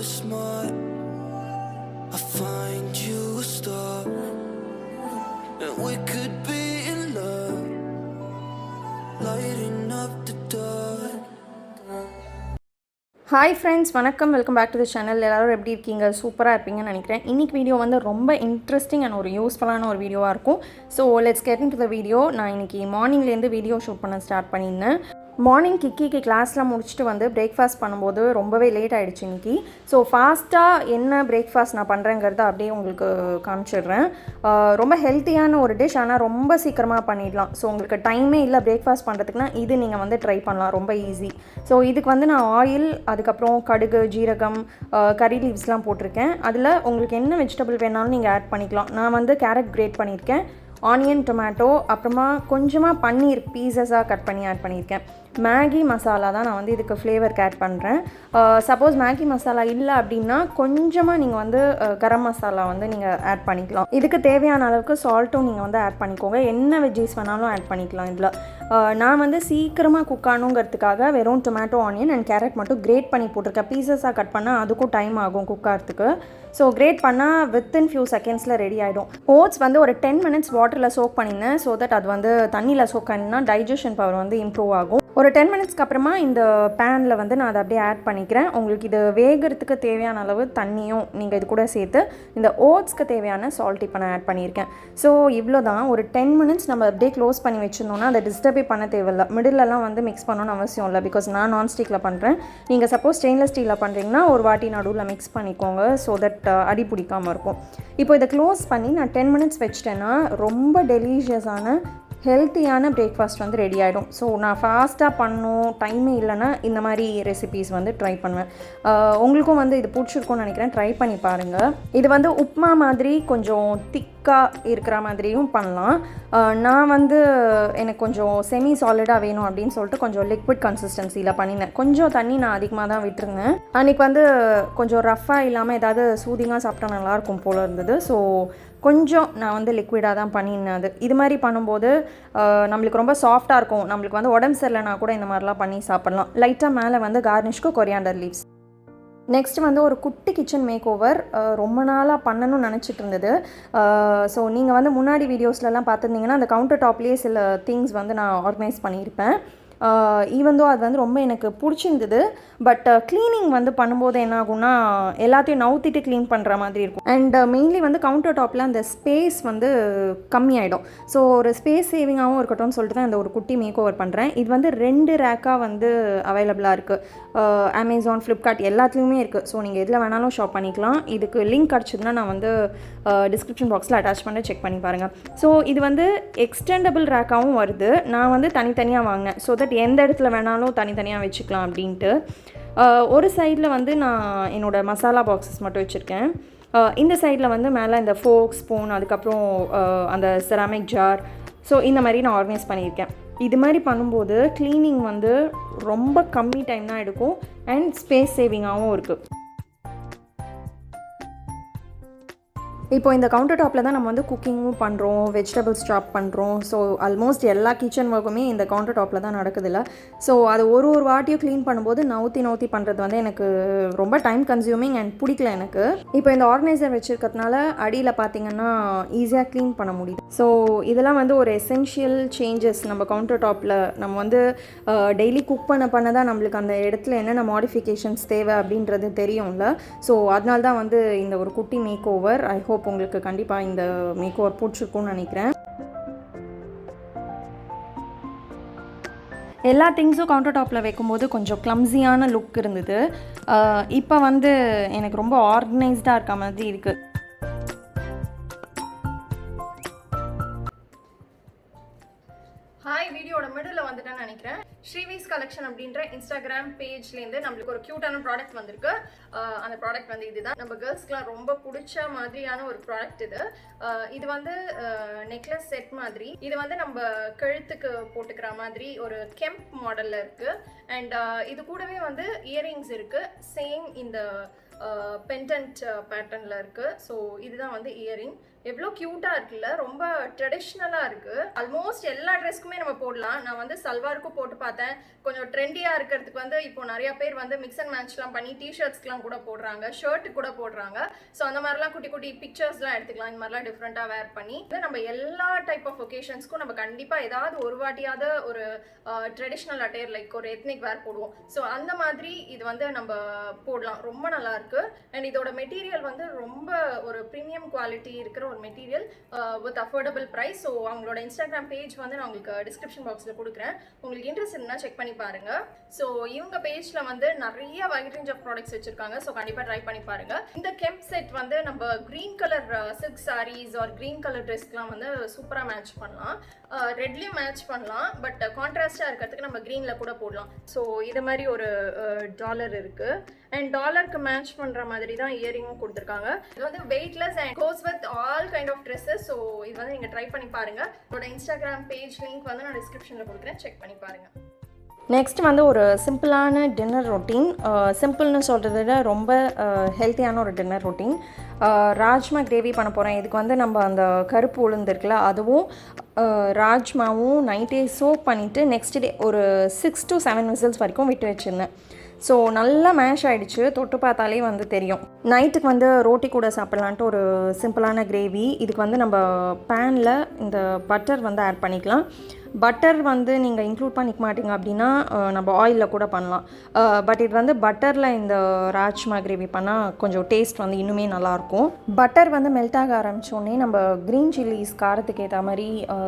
smart, I find you a star, and we could be in love, lighting up the dark. Hi friends, வணக்கம். Welcome back to the channel. எல்லோரும் எப்படி இருக்கீங்க? சூப்பராக இருப்பீங்கன்னு நினைக்கிறேன். இன்றைக்கி வீடியோ வந்து ரொம்ப இன்ட்ரெஸ்டிங் அண்ட் ஒரு யூஸ்ஃபுல்லான ஒரு வீடியோவாக இருக்கும். So let's get into the video. நான் இன்றைக்கி மார்னிங்லேருந்து வீடியோ ஷூட் பண்ண ஸ்டார்ட் பண்ணியிருந்தேன். மார்னிங் கிக்கிக்கு கிளாஸ்லாம் முடிச்சுட்டு வந்து பிரேக்ஃபாஸ்ட் பண்ணும்போது ரொம்பவே லேட் ஆகிடுச்சு இன்றைக்கி. ஸோ ஃபாஸ்ட்டாக என்ன பிரேக்ஃபாஸ்ட் நான் பண்ணுறேங்கிறத அப்படியே உங்களுக்கு காமிச்சிடுறேன். ரொம்ப ஹெல்த்தியான ஒரு டிஷ், ஆனால் ரொம்ப சீக்கிரமாக பண்ணிடலாம். ஸோ உங்களுக்கு டைமே இல்லை பிரேக்ஃபாஸ்ட் பண்ணுறதுக்குனா இது நீங்கள் வந்து ட்ரை பண்ணலாம், ரொம்ப ஈஸி. ஸோ இதுக்கு வந்து நான் ஆயில், அதுக்கப்புறம் கடுகு, ஜீரகம், கறி லீவ்ஸ்லாம் போட்டிருக்கேன். அதில் உங்களுக்கு என்ன வெஜிடபிள் வேணாலும் நீங்கள் ஆட் பண்ணிக்கலாம். நான் வந்து கேரட் கிரேட் பண்ணியிருக்கேன், ஆனியன், டொமேட்டோ, அப்புறமா கொஞ்சமாக பன்னீர் பீசஸாக கட் பண்ணி ஆட் பண்ணியிருக்கேன். மேகி மசாலா தான் நான் வந்து இதுக்கு ஃப்ளேவருக்கு ஆட் பண்ணுறேன். சப்போஸ் மேகி மசாலா இல்லை அப்படின்னா கொஞ்சமாக நீங்கள் வந்து கரம் மசாலா வந்து நீங்கள் ஆட் பண்ணிக்கலாம். இதுக்கு தேவையான அளவுக்கு சால்ட்டும் நீங்கள் வந்து ஆட் பண்ணிக்கோங்க. என்ன வெஜ்ஜீஸ் வேணாலும் ஆட் பண்ணிக்கலாம் இதில். நான் வந்து சீக்கிரமாக குக் ஆகணுங்கிறதுக்காக வெறும் டொமேட்டோ, ஆனியன் அண்ட் கேரட் மட்டும் கிரேட் பண்ணி போட்டிருக்கேன். பீசஸாக கட் பண்ணால் அதுக்கும் டைம் ஆகும் குக் ஆகிறதுக்கு. ஸோ கிரேட் பண்ணால் வித்தின் ஃபியூ செகண்ட்ஸில் ரெடி ஆகிடும். ஓட்ஸ் வந்து ஒரு 10 minutes வாட்டரில் சோக் பண்ணியிருந்தேன். ஸோ தட் அது வந்து தண்ணியில் சோக் பண்ணினா டைஜஷன் பவர் வந்து இம்ப்ரூவ் ஆகும். ஒரு 10 minutesக்கு அப்புறமா இந்த பேனில் வந்து நான் அதை அப்படியே ஆட் பண்ணிக்கிறேன். உங்களுக்கு இது வேகிறதுக்கு தேவையான அளவு தண்ணியும் நீங்கள் இது கூட சேர்த்து இந்த ஓட்ஸ்க்கு தேவையான சால்ட் இப்போ நான் ஆட் பண்ணியிருக்கேன். ஸோ இவ்வளோ தான். ஒரு 10 minutes நம்ம அப்படியே க்ளோஸ் பண்ணி வச்சுருந்தோன்னா அதை டிஸ்டர்பே பண்ண தேவையில்லை. மிடிலெலாம் வந்து மிக்ஸ் பண்ணணும்னு அவசியம் இல்லை. பிகாஸ் நான் நான்ஸ்டிக்கில் பண்ணுறேன். நீங்கள் சப்போஸ் ஸ்டெயின்லெஸ் ஸ்டீலில் பண்ணுறீங்கன்னா ஒரு வாட்டி நடுவில் மிக்ஸ் பண்ணிக்கோங்க. ஸோ தட் அடி பிடிக்காமல் இருக்கும். இப்போ இதை க்ளோஸ் பண்ணி நான் 10 minutes வச்சிட்டேன்னா ரொம்ப டெலிஷியஸான ஹெல்த்தியான பிரேக்ஃபாஸ்ட் வந்து ரெடி ஆகிடும். ஸோ நான் ஃபாஸ்ட்டாக பண்ணணும், டைமே இல்லைன்னா இந்த மாதிரி ரெசிபீஸ் வந்து ட்ரை பண்ணுவேன். உங்களுக்கும் வந்து இது பிடிச்சிருக்கும்னு நினைக்கிறேன். ட்ரை பண்ணி பாருங்கள். இது வந்து உப்மா மாதிரி கொஞ்சம் திக்காக இருக்கிற மாதிரியும் பண்ணலாம். நான் வந்து எனக்கு கொஞ்சம் செமி சாலிடாக வேணும் அப்படின்னு சொல்லிட்டு கொஞ்சம் லிக்விட் கன்சிஸ்டன்சியில் பண்ணினேன். கொஞ்சம் தண்ணி நான் அதிகமாக தான் விட்டுருந்தேன். அன்றைக்கி வந்து கொஞ்சம் ரஃப்பாக இல்லாமல் ஏதாவது சூதிங்காக சாப்பிட்டா நல்லாயிருக்கும் போல் இருந்தது. ஸோ கொஞ்சம் நான் வந்து லிக்விடாக தான் பண்ணியிருந்தேன். அது இது மாதிரி பண்ணும்போது நம்மளுக்கு ரொம்ப சாஃப்டாக இருக்கும். நம்மளுக்கு வந்து உடம்பு சரியில்லைனா கூட இந்த மாதிரிலாம் பண்ணி சாப்பிட்லாம். லைட்டாக மேலே வந்து கார்னிஷ்க்கு கொரியாண்டர் லீவ்ஸ். நெக்ஸ்ட் வந்து ஒரு குட்டி கிச்சன் மேக் ஓவர் ரொம்ப நாளாக பண்ணணும்னு நினச்சிட்டு இருந்தது. ஸோ நீங்கள் வந்து முன்னாடி வீடியோஸ்லலாம் பார்த்துருந்தீங்கன்னா அந்த கவுண்டர் டாப்லேயே சில திங்ஸ் வந்து நான் ஆர்கனைஸ் பண்ணியிருப்பேன். ஈவன் தோ அது வந்து ரொம்ப எனக்கு பிடிச்சிருந்தது. பட் க்ளீனிங் வந்து பண்ணும்போது என்ன ஆகும்னா எல்லாத்தையும் நவுத்திட்டு க்ளீன் பண்ணுற மாதிரி இருக்கும். அண்ட் மெயின்லி வந்து கவுண்டர் டாப்பில் அந்த ஸ்பேஸ் வந்து கம்மியாயிடும். ஸோ ஒரு ஸ்பேஸ் சேவிங்காகவும் இருக்கட்டும்னு சொல்லிட்டு தான் இந்த ஒரு குட்டி மேக் ஓவர் பண்ணுறேன். இது வந்து 2 ரேக்காக வந்து அவைலபிளாக இருக்குது. அமேசான், ஃப்ளிப்கார்ட் எல்லாத்துலேயுமே இருக்குது. ஸோ நீங்கள் எதில் வேணாலும் ஷாப் பண்ணிக்கலாம். இதுக்கு லிங்க் கிடச்சிதுன்னா நான் வந்து டிஸ்கிரிப்ஷன் பாக்ஸில் அட்டாச் பண்ணி செக் பண்ணி பாருங்கள். ஸோ இது வந்து எக்ஸ்டெண்டபிள் ரேக்காகவும் வருது. நான் வந்து தனித்தனியாக வாங்கினேன். ஸோ தட் எந்த இடத்துல வேணாலும் தனித்தனியாக வச்சுக்கலாம் அப்படின்ட்டு. ஒரு சைடில் வந்து நான் என்னோடய மசாலா பாக்ஸஸ் மட்டும் வச்சுருக்கேன். இந்த சைடில் வந்து மேலே இந்த ஃபோக், ஸ்பூன், அதுக்கப்புறம் அந்த செராமிக் ஜார், ஸோ இந்த மாதிரி நான் ஆர்கனைஸ் பண்ணியிருக்கேன். இது மாதிரி பண்ணும்போது க்ளீனிங் வந்து ரொம்ப கம்மி டைம் தான் எடுக்கும் அண்ட் ஸ்பேஸ் சேவிங்காகவும் இருக்குது. இப்போ இந்த கவுண்டர் டாப்பில் தான் நம்ம வந்து குக்கிங்கும் பண்ணுறோம், வெஜிடபிள்ஸ் சாப் பண்ணுறோம். ஸோ ஆல்மோஸ்ட் எல்லா கிச்சன் ஒர்க்குமே இந்த கவுண்டர் டாப்பில் தான் நடக்குதுல்ல. ஸோ அது ஒரு வாட்டியும் க்ளீன் பண்ணும்போது நவுத்தி பண்ணுறது வந்து எனக்கு ரொம்ப டைம் கன்சியூமிங் அண்ட் பிடிக்கல எனக்கு. இப்போ இந்த ஆர்கனைசர் வச்சுருக்கிறதுனால அடியில் பார்த்திங்கன்னா ஈஸியாக க்ளீன் பண்ண முடியுது. ஸோ இதெல்லாம் வந்து ஒரு எசென்ஷியல் சேஞ்சஸ். நம்ம கவுண்டர் டாப்பில் நம்ம வந்து டெய்லி குக் பண்ண தான் நம்மளுக்கு அந்த இடத்துல என்னென்ன மாடிஃபிகேஷன்ஸ் தேவை அப்படின்றது தெரியும்ல. ஸோ அதனால தான் வந்து இந்த ஒரு குட்டி மேக் ஓவர். ஐ ஹோப் உங்களுக்கு கண்டிப்பாக இந்த மேக் ஓவர் பிடிச்சிருக்கும்னு நினைக்கிறேன். எல்லா திங்ஸும் கவுண்டர் டாப்பில் வைக்கும்போது கொஞ்சம் க்ளம்ஸியான லுக் இருந்தது. இப்போ வந்து எனக்கு ரொம்ப ஆர்கனைஸ்டாக இருக்க மாதிரி இருக்குது. ஹாய், வீடியோட மிடில் வந்துட்டேன்னு நினைக்கிறேன். ஸ்ரீவீஸ் கலெக்ஷன் அப்படின்ற இன்ஸ்டாகிராம் பேஜ்லேருந்து நம்மளுக்கு ஒரு க்யூட்டான ப்ராடக்ட் வந்திருக்கு. அந்த ப்ராடக்ட் வந்து இதுதான். நம்ம கேர்ள்ஸ்க்குலாம் ரொம்ப பிடிச்ச மாதிரியான ஒரு ப்ராடக்ட் இது. இது வந்து நெக்லஸ் செட் மாதிரி. இது வந்து நம்ம கழுத்துக்கு போட்டுக்கிற மாதிரி ஒரு கெம்ப் மாடலில் இருக்குது. அண்ட் இது கூடவே வந்து இயரிங்ஸ் இருக்குது. சேம் இந்த பெண்டன்ட் பேட்டர்னில் இருக்குது. ஸோ இதுதான் வந்து இயரிங். எவ்வளோ க்யூட்டாக இருக்குல்ல, ரொம்ப ட்ரெடிஷ்னலாக இருக்குது. ஆல்மோஸ்ட் எல்லா ட்ரெஸ்க்குமே நம்ம போடலாம். நான் வந்து சல்வாருக்கும் போட்டு பார்த்தேன். கொஞ்சம் ட்ரெண்டியாக இருக்கிறதுக்கு வந்து இப்போ நிறையா பேர் வந்து மிக்ஸ் அண்ட் மேட்ச்லாம் பண்ணி டிஷர்ட்ஸ்க்குலாம் கூட போடுறாங்க, ஷர்ட்டு கூட போடுறாங்க. ஸோ அந்த மாதிரிலாம் குட்டி குட்டி பிக்சர்ஸ்லாம் எடுத்துக்கலாம். இந்த மாதிரிலாம் டிஃப்ரெண்ட்டாக வேர் பண்ணி நம்ம எல்லா டைப் ஆஃப் ஒகேஷன்ஸ்க்கும் நம்ம கண்டிப்பாக ஏதாவது ஒரு வாட்டியாவது ஒரு ட்ரெடிஷ்னல் அட்டையர் லைக் ஒரு எத்னிக் வேர் போடுவோம். ஸோ அந்த மாதிரி இது வந்து நம்ம போடலாம். ரொம்ப நல்லா இருக்கு. அண்ட் இதோட மெட்டீரியல் வந்து ரொம்ப ஒரு ப்ரீமியம் குவாலிட்டி இருக்கிற ஒரு material with affordable price. So அவங்களோட இன்ஸ்டாகிராம் பேஜ் வந்து நான் உங்களுக்கு டிஸ்கிரிப்ஷன் பாக்ஸில் கொடுக்குறேன். உங்களுக்கு இன்ட்ரெஸ்ட் இருந்தால் செக் பண்ணி பாருங்க. ஸோ இவங்க பேஜில் வந்து நிறைய வைட் ரேஞ்ச் ஆஃப் ப்ராடக்ட்ஸ் வச்சிருக்காங்க. ஸோ கண்டிப்பாக ட்ரை பண்ணி பாருங்க. இந்த கெம்ப் செட் வந்து நம்ம green colour silk saris or green colour ட்ரெஸ்க்குலாம் வந்து சூப்பராக மேட்ச் பண்ணலாம். ரெட்லேயும் மேட்ச் பண்ணலாம். பட் கான்ட்ராஸ்டாக இருக்கிறதுக்கு நம்ம க்ரீனில் கூட போடலாம். ஸோ இது மாதிரி ஒரு டாலர் இருக்குது. அண்ட் டாலருக்கு மேட்ச் பண்ணுற மாதிரி தான் இயரிங்கும் கொடுத்துருக்காங்க. இது வந்து weightless and goes with all kind of dresses. So இது வந்து நீங்கள் ட்ரை பண்ணி பாருங்கள். என்னோட இன்ஸ்டாகிராம் பேஜ் லிங்க் வந்து நான் டிஸ்கிரிப்ஷனில் கொடுக்குறேன், செக் பண்ணி பாருங்கள். நெக்ஸ்ட் வந்து ஒரு சிம்பிளான டின்னர் ரொட்டீன். சிம்பிள்னு சொல்கிறத விட ரொம்ப ஹெல்த்தியான ஒரு டின்னர் ரொட்டீன். ராஜ்மா கிரேவி பண்ண போகிறேன். இதுக்கு வந்து நம்ம அந்த கருப்பு உளுந்து இருக்குல்ல, அதுவும் ராஜ்மாவும் நைட்டே சோப் பண்ணிவிட்டு நெக்ஸ்ட் டே ஒரு 6 to 7 விசில்ஸ் வரைக்கும் விட்டு வச்சுருந்தேன். ஸோ நல்லா மேஷ் ஆகிடுச்சு, தொட்டு பார்த்தாலே வந்து தெரியும். நைட்டுக்கு வந்து ரோட்டி கூட சாப்பிட்லான்ட்டு ஒரு சிம்பிளான கிரேவி. இதுக்கு வந்து நம்ம பேனில் இந்த பட்டர் வந்து ஆட் பண்ணிக்கலாம். பட்டர் வந்து நீங்கள் இன்க்ளூட் பண்ணிக்க மாட்டீங்க அப்படின்னா நம்ம ஆயிலில் கூட பண்ணலாம். பட் இது வந்து பட்டரில் இந்த ராஜ்மா கிரேவி பண்ணால் கொஞ்சம் டேஸ்ட் வந்து இன்னுமே நல்லாயிருக்கும். பட்டர் வந்து மெல்ட் ஆக ஆரம்பித்தோடனே நம்ம க்ரீன் சில்லிஸ் காரத்துக்கு ஏற்ற மாதிரி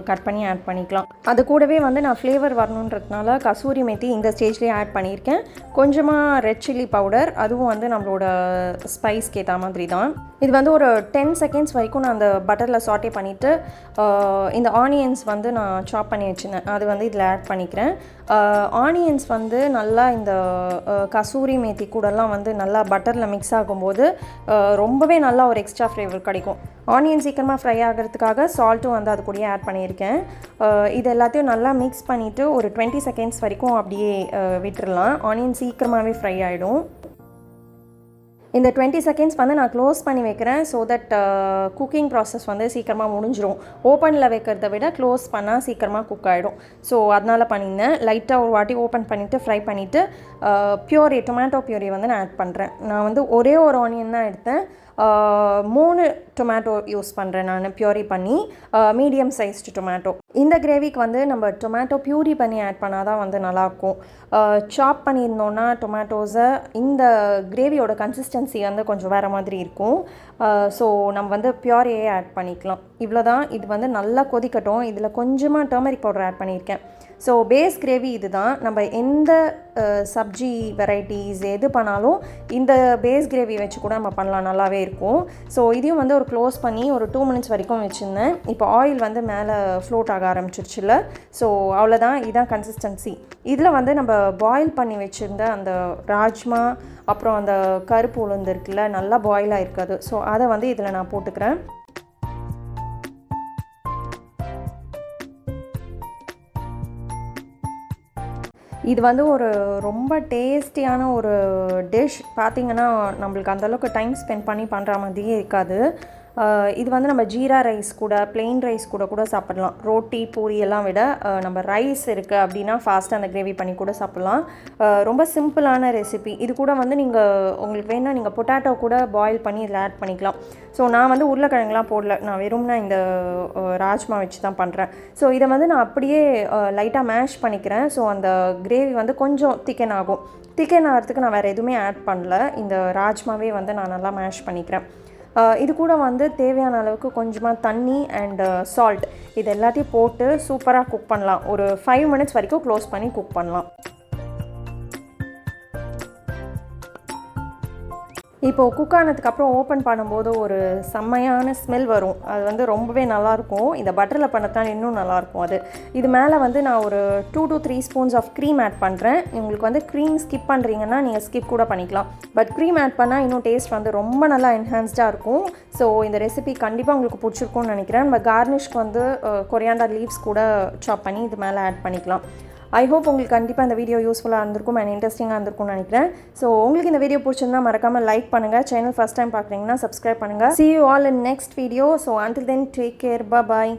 கட் பண்ணி ஆட் பண்ணிக்கலாம். அது கூடவே வந்து நான் ஃப்ளேவர் வரணுன்றதுனால கசூரி மேத்தி இந்த ஸ்டேஜ்லேயே ஆட் பண்ணியிருக்கேன். கொஞ்சமாக ரெட் சில்லி பவுடர், அதுவும் வந்து நம்மளோட ஸ்பைஸ்க்கு ஏற்ற மாதிரி தான். இது வந்து ஒரு 10 செகண்ட்ஸ் வரைக்கும் நான் அந்த பட்டரில் சாட்டே பண்ணிவிட்டு இந்த ஆனியன்ஸ் வந்து நான் சாப் பண்ணி வச்சுருந்தேன், அது வந்து இதில் ஆட் பண்ணிக்கிறேன். ஆனியன்ஸ் வந்து நல்லா இந்த கசூரி மேத்தி கூடலாம் வந்து நல்லா பட்டரில் மிக்ஸ் ஆகும்போது ரொம்பவே நல்லா ஒரு எக்ஸ்ட்ரா ஃப்ளேவர் கிடைக்கும். ஆனியன் சீக்கிரமாக ஃப்ரை ஆகிறதுக்காக சால்ட்டும் வந்து அது கூடயே ஆட் பண்ணியிருக்கேன். இது எல்லாத்தையும் நல்லா மிக்ஸ் பண்ணிவிட்டு ஒரு 20 செகண்ட்ஸ் வரைக்கும் அப்படியே விட்டுடலாம். ஆனியன் சீக்கிரமாகவே ஃப்ரை ஆகிடும். இந்த 20 செகண்ட்ஸ் வந்து நான் க்ளோஸ் பண்ணி வைக்கிறேன். ஸோ தட் குக்கிங் ப்ராசஸ் வந்து சீக்கிரமாக முடிஞ்சிடும். ஓப்பனில் வைக்கிறத விட க்ளோஸ் பண்ணால் சீக்கிரமாக குக் ஆகிடும். ஸோ அதனால் பண்ணியிருந்தேன். லைட்டாக ஒரு வாட்டி ஓப்பன் பண்ணிவிட்டு ஃப்ரை பண்ணிவிட்டு பியூரி டொமேட்டோ பியூரி வந்து நான் ஆட் பண்ணுறேன். நான் வந்து ஒரே ஒரு ஆனியன் தான் எடுத்தேன். 3 டொமேட்டோ யூஸ் பண்ணுறேன் நான் பியூரி பண்ணி, மீடியம் சைஸ்டு டொமேட்டோ. இந்த கிரேவிக்கு வந்து நம்ம டொமேட்டோ பியூரி பண்ணி ஆட் பண்ணால் தான் வந்து நல்லாயிருக்கும். சாப் பண்ணியிருந்தோன்னா டொமேட்டோஸை இந்த கிரேவியோட கன்சிஸ்டன்சி வந்து கொஞ்சம் வேறு மாதிரி இருக்கும். ஸோ நம்ம வந்து பியூரியே ஆட் பண்ணிக்கலாம். இவ்வளோ தான். இது வந்து நல்லா கொதிக்கட்டும். இதில் கொஞ்சமாக டர்மரிக் பவுடர் ஆட் பண்ணியிருக்கேன். ஸோ பேஸ் கிரேவி இது தான். நம்ம எந்த சப்ஜி வெரைட்டிஸ் எது பண்ணாலும் இந்த பேஸ் கிரேவி வச்சு கூட நம்ம பண்ணலாம், நல்லாவே இருக்கும். ஸோ இதையும் வந்து ஒரு க்ளோஸ் பண்ணி ஒரு 2 மினிட்ஸ் வரைக்கும் வச்சுருந்தேன். இப்போ ஆயில் வந்து மேலே ஃப்ளோட் ஆக ஆரம்பிச்சிருச்சுல. ஸோ அவ்வளோதான், இதுதான் கன்சிஸ்டன்சி. இதில் வந்து நம்ம பாயில் பண்ணி வச்சுருந்த அந்த ராஜ்மா அப்புறம் அந்த கருப்பு உளுந்து இருக்குல்ல, நல்லா பாயில் ஆகிருக்காது. ஸோ அதை வந்து இதில் நான் போட்டுக்கிறேன். இது வந்து ஒரு ரொம்ப டேஸ்டியான ஒரு டிஷ். பார்த்திங்கன்னா நம்மளுக்கு அந்தளவுக்கு டைம் ஸ்பெண்ட் பண்ணி பண்ணுற மாதிரியே இருக்காது. இது வந்து நம்ம ஜீரா ரைஸ் கூட பிளெயின் ரைஸ் கூட சாப்பிடலாம். ரோட்டி பூரி எல்லாம் விட நம்ம ரைஸ் இருக்குது அப்படின்னா ஃபாஸ்ட்டாக அந்த கிரேவி பண்ணி கூட சாப்பிட்லாம். ரொம்ப சிம்பிளான ரெசிபி. இது கூட வந்து நீங்கள் உங்களுக்கு வேணால் நீங்கள் பொட்டேட்டோ கூட பாயில் பண்ணி இதில் ஆட் பண்ணிக்கலாம். ஸோ நான் வந்து உருளைக்கிழங்குலாம் போடல, நான் வெறும்னா இந்த ராஜ்மா வச்சு தான் பண்ணுறேன். ஸோ இதை வந்து நான் அப்படியே லைட்டாக மேஷ் பண்ணிக்கிறேன். ஸோ அந்த கிரேவி வந்து கொஞ்சம் திக்கன் ஆகும். திக்கன் ஆகிறதுக்கு நான் வேறு எதுவுமே ஆட் பண்ணல. இந்த ராஜ்மாவே வந்து நான் நல்லா மேஷ் பண்ணிக்கிறேன். இது கூட வந்து தேவையான அளவுக்கு கொஞ்சமாக தண்ணி அண்ட் சால்ட் இது எல்லாத்தையும் போட்டு சூப்பராக குக் பண்ணலாம். ஒரு 5 மினிட்ஸ் வரைக்கும் க்ளோஸ் பண்ணி குக் பண்ணலாம். இப்போது குக் ஆனதுக்கப்புறம் ஓப்பன் பண்ணும்போது ஒரு செம்மையான ஸ்மெல் வரும். அது வந்து ரொம்பவே நல்லாயிருக்கும். இந்த பட்டரில் பண்ணத்தான் இன்னும் நல்லாயிருக்கும். இது மேலே வந்து நான் ஒரு 2 to 3 spoons of cream add பண்ணுறேன். உங்களுக்கு வந்து க்ரீம் ஸ்கிப் பண்ணுறீங்கன்னா நீங்கள் ஸ்கிப் கூட பண்ணிக்கலாம். பட் க்ரீம் ஆட் பண்ணால் இன்னும் டேஸ்ட் வந்து ரொம்ப நல்லா என்ஹான்ஸ்டாக இருக்கும். ஸோ இந்த ரெசிபி கண்டிப்பாக உங்களுக்கு பிடிச்சிருக்கும்னு நினைக்கிறேன். நம்ம கார்னிஷ்க்கு வந்து கொரியாண்டர் லீவ்ஸ் கூட சாப் பண்ணி இது மேலே ஆட் பண்ணிக்கலாம். ஐ ஹோப் உங்களுக்கு கண்டிப்பாக இந்த வீடியோ யூஸ்ஃபுல்லாக இருந்திருக்கும் அண்ட் இன்ட்ரெஸ்டிங்காக இருந்திருக்கும்னு நினைக்கிறேன். ஸோ உங்களுக்கு இந்த வீடியோ பிடிச்சிருந்தா மறக்காமல் லைக் பண்ணுங்கள். சேனல் ஃபஸ்ட் டைம் பார்க்குறீங்கன்னா சப்ஸ்கிரைப் பண்ணுங்கள். See you all in next video. So until then, take care. Bye bye.